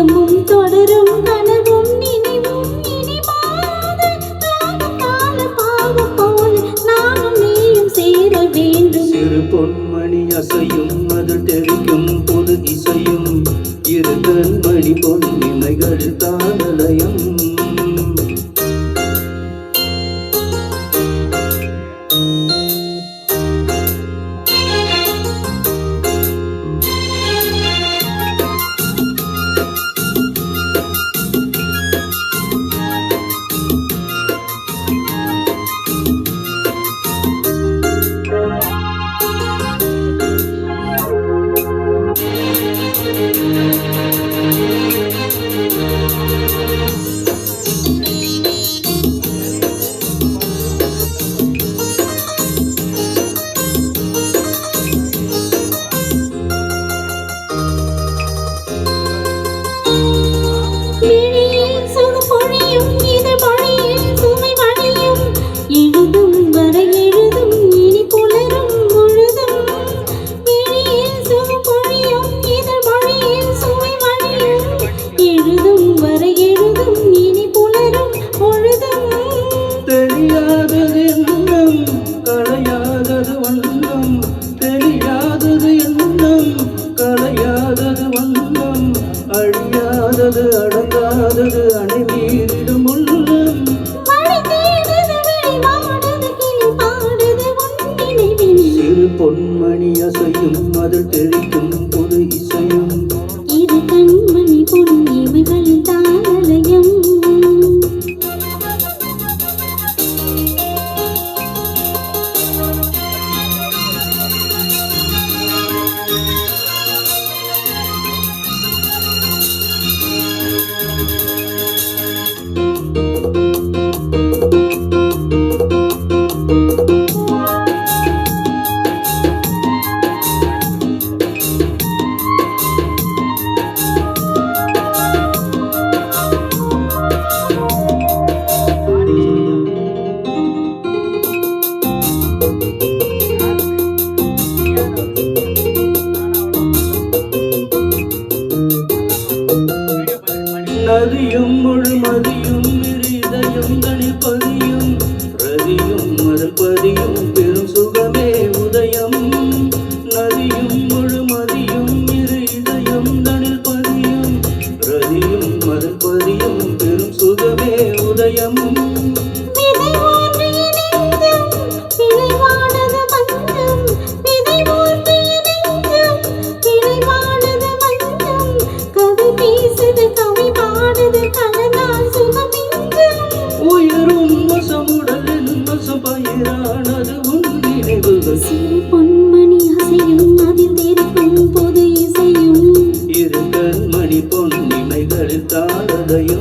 தினமும் தொடரும் கனவும் நினைவும் இனி மாறாத கால பாவம் போல நானும் நீயும் சேர வேண்டும். சிறு பொன்மணி அசையும் அதில் தெரிக்கும் பொது இசையும் இரு கண்மணி பொன்னிமைகள் தானலயம். தெரியாதது எண்ணம் களையாதது வண்ணம், தெரியாதது எண்ணம் களையாதது வண்ணம், அழியாதது அடங்காதது அணை மீறிடும் உள்ளம். சிறு பொன்மணி அசையும் அதில் தெரிக்கும் பொது இசையும் இரு கண்மணி பொன்னிமைகள் தானலயம். நதியும் முழுமதியும் இருதயம் தனில் பதியும் ரதியும் மதல் பதியும் பெரும் சுகமே உதயம். நதியும் முழுமதியும் இருதயம் தனில் பதியும் ரதியும் மதல் பதியும் பெரும் சுகமே உதயம். உயரும் வசமுடலின் வசம் பயிரானது உன் நினைவுகள். சிறு பொன்மணி அசையும் அதில் தெரிக்கும் பொது இசையும் இரு கண்மணி பொன்னிமைகளில் தாளதையும்